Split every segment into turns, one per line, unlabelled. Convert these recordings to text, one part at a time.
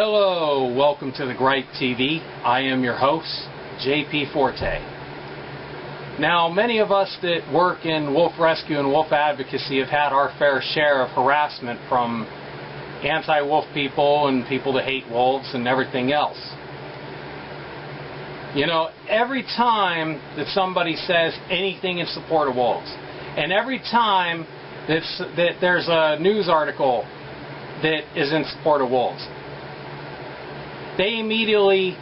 Hello, welcome to the Gripe TV. I am your host, JP Forte. Now, many of us that work in wolf rescue and wolf advocacy have had our fair share of harassment from anti-wolf people and people that hate wolves and everything else. You know, every time that somebody says anything in support of wolves, and every time that there's a news article that is in support of wolves, they immediately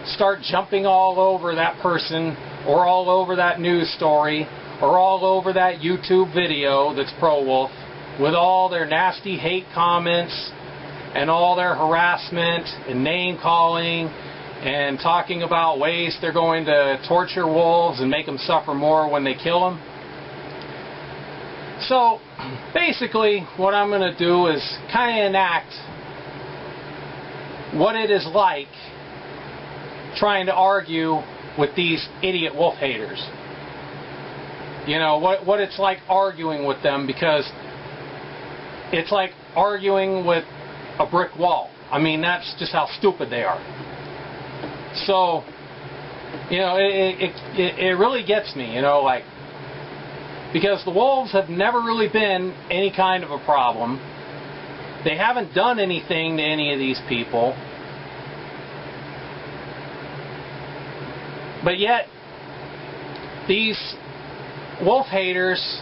start jumping all over that person or all over that news story or all over that YouTube video that's pro-wolf with all their nasty hate comments and all their harassment and name-calling and talking about ways they're going to torture wolves and make them suffer more when they kill them. So, basically, what I'm going to do is kind of enact what it is like trying to argue with these idiot wolf haters. You know, what it's like arguing with them, because it's like arguing with a brick wall. I mean, that's just how stupid they are. So, you know, it really gets me, you know, like, because the wolves have never really been any kind of a problem. They haven't done anything to any of these people. But yet, these wolf haters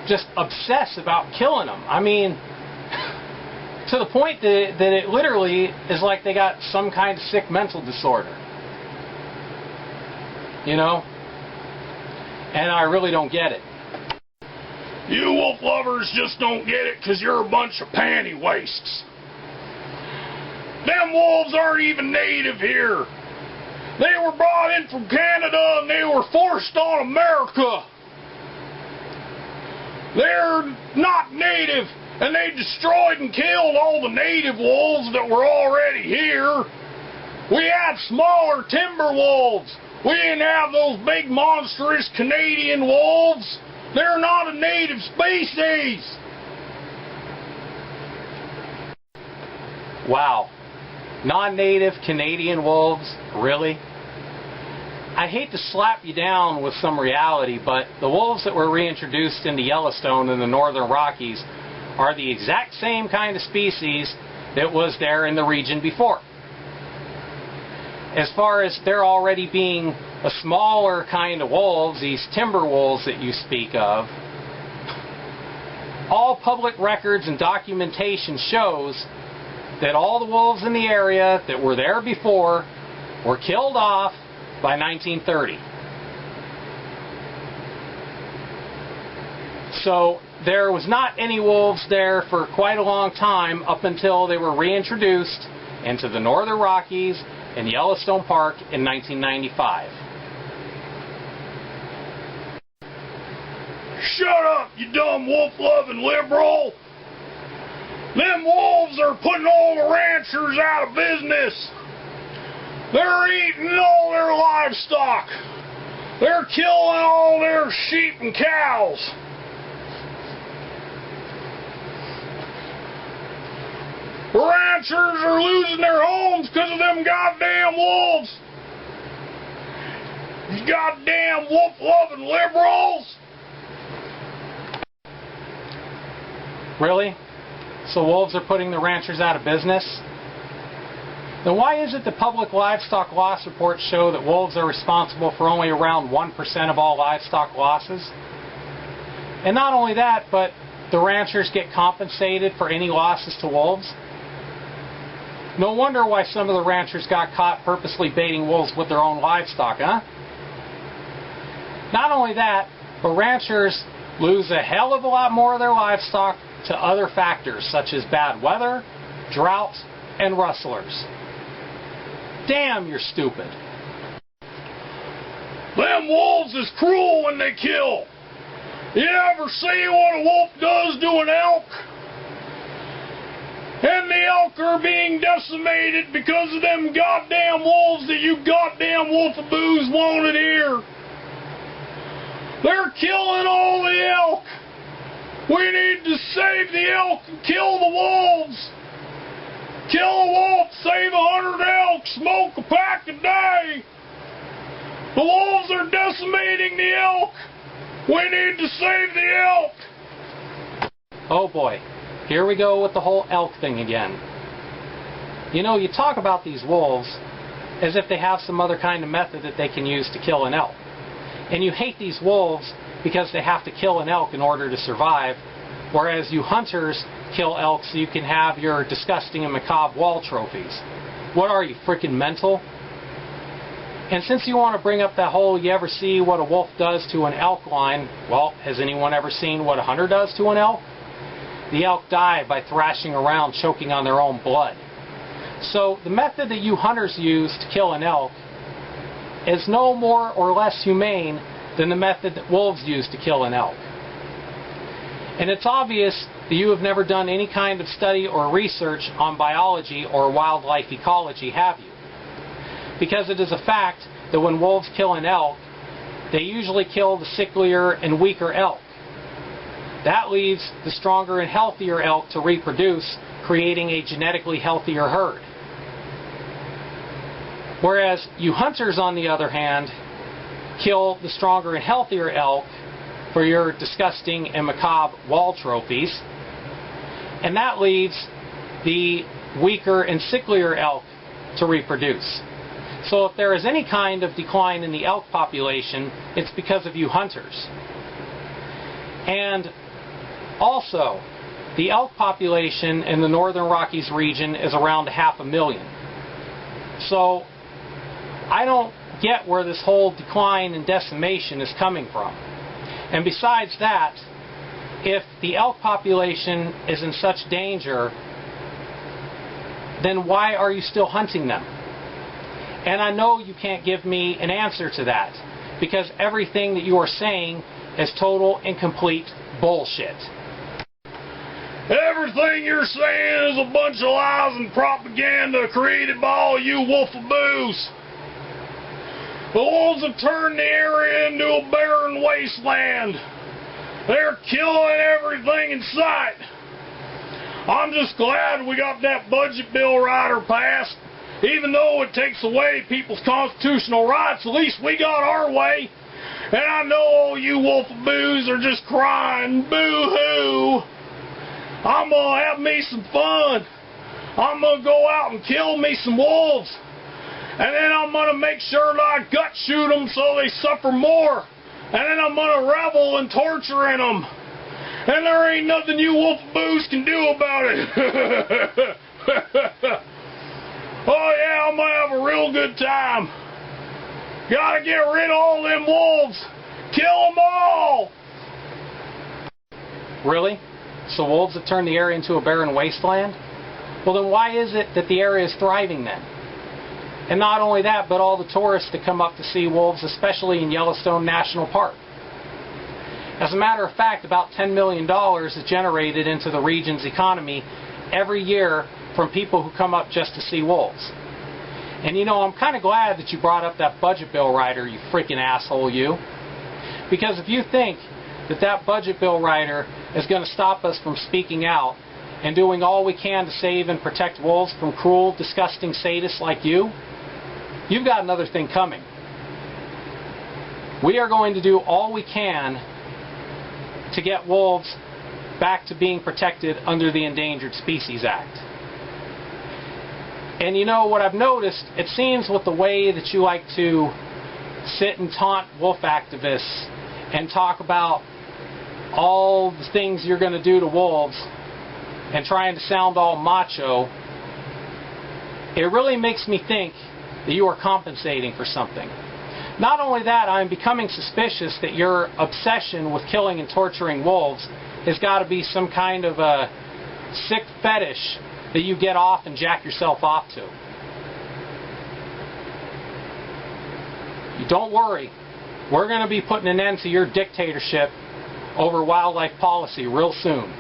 just obsess about killing them. I mean, to the point that it literally is like they got some kind of sick mental disorder. You know? And I really don't get it.
You wolf lovers just don't get it because you're a bunch of panty wastes. Them wolves aren't even native here. They were brought in from Canada and they were forced on America. They're not native, and they destroyed and killed all the native wolves that were already here. We had smaller timber wolves. We didn't have those big monstrous Canadian wolves. They're not a native species.
Wow. Non-native Canadian wolves? Really? I hate to slap you down with some reality, but the wolves that were reintroduced into Yellowstone in the northern Rockies are the exact same kind of species that was there in the region before. As far as there already being a smaller kind of wolves, these timber wolves that you speak of, all public records and documentation shows that all the wolves in the area that were there before were killed off by 1930. So there was not any wolves there for quite a long time up until they were reintroduced into the northern Rockies in Yellowstone Park in 1995.
Shut up, you dumb wolf-loving liberal! Them wolves are putting all the ranchers out of business. They're eating all their livestock. They're killing all their sheep and cows. The ranchers are losing their homes because of them goddamn wolves. These goddamn wolf-loving liberals.
Really? So wolves are putting the ranchers out of business? Then why is it that public livestock loss reports show that wolves are responsible for only around 1% of all livestock losses? And not only that, but the ranchers get compensated for any losses to wolves? No wonder why some of the ranchers got caught purposely baiting wolves with their own livestock, huh? Not only that, but ranchers lose a hell of a lot more of their livestock to other factors such as bad weather, drought, and rustlers. Damn, you're stupid.
Them wolves is cruel when they kill. You ever see what a wolf does to an elk? And the elk are being decimated because of them goddamn wolves that you goddamn wolfaboos wanted here. They're killing all the elk. We need to save the elk and kill the wolves. Kill the wolves save 100 elk, smoke a pack a day. The wolves are decimating the elk. We need to save the elk.
Oh boy, here we go with the whole elk thing again. You know, you talk about these wolves as if they have some other kind of method that they can use to kill an elk. And you hate these wolves because they have to kill an elk in order to survive, whereas you hunters kill elk so you can have your disgusting and macabre wall trophies. What are you, freaking mental? And since you want to bring up that whole you ever see what a wolf does to an elk line, well, has anyone ever seen what a hunter does to an elk? The elk die by thrashing around, choking on their own blood. So the method that you hunters use to kill an elk is no more or less humane than the method that wolves use to kill an elk. And it's obvious that you have never done any kind of study or research on biology or wildlife ecology, have you? Because it is a fact that when wolves kill an elk, they usually kill the sicklier and weaker elk. That leaves the stronger and healthier elk to reproduce, creating a genetically healthier herd. Whereas you hunters, on the other hand, kill the stronger and healthier elk for your disgusting and macabre wall trophies, and that leaves the weaker and sicklier elk to reproduce. So if there is any kind of decline in the elk population, it's because of you hunters. And also, the elk population in the Northern Rockies region is around 500,000. So I don't get where this whole decline and decimation is coming from. And besides that, if the elk population is in such danger, then why are you still hunting them? And I know you can't give me an answer to that, because everything that you are saying is total and complete bullshit.
Everything you're saying is a bunch of lies and propaganda created by all you wolfaboos. The wolves have turned the area into a barren wasteland. They're killing everything in sight. I'm just glad we got that budget bill rider passed. Even though it takes away people's constitutional rights, at least we got our way. And I know all you wolfaboos are just crying, boo-hoo. I'm going to have me some fun. I'm going to go out and kill me some wolves. And then I'm going to make sure that I gut shoot them so they suffer more. And then I'm going to revel in torturing them. And there ain't nothing you wolfaboos can do about it. Oh yeah, I'm going to have a real good time. Gotta get rid of all them wolves. Kill them all.
Really? So wolves have turned the area into a barren wasteland? Well, then why is it that the area is thriving then? And not only that, but all the tourists that come up to see wolves, especially in Yellowstone National Park. As a matter of fact, about $10 million is generated into the region's economy every year from people who come up just to see wolves. And you know, I'm kind of glad that you brought up that budget bill rider, you freaking asshole, you. Because if you think that that budget bill rider is going to stop us from speaking out and doing all we can to save and protect wolves from cruel, disgusting sadists like you, you've got another thing coming. We are going to do all we can to get wolves back to being protected under the Endangered Species Act. And you know what I've noticed, it seems with the way that you like to sit and taunt wolf activists and talk about all the things you're going to do to wolves and trying to sound all macho, it really makes me think that you are compensating for something. Not only that, I'm becoming suspicious that your obsession with killing and torturing wolves has got to be some kind of a sick fetish that you get off and jack yourself off to. You don't worry. We're going to be putting an end to your dictatorship over wildlife policy real soon.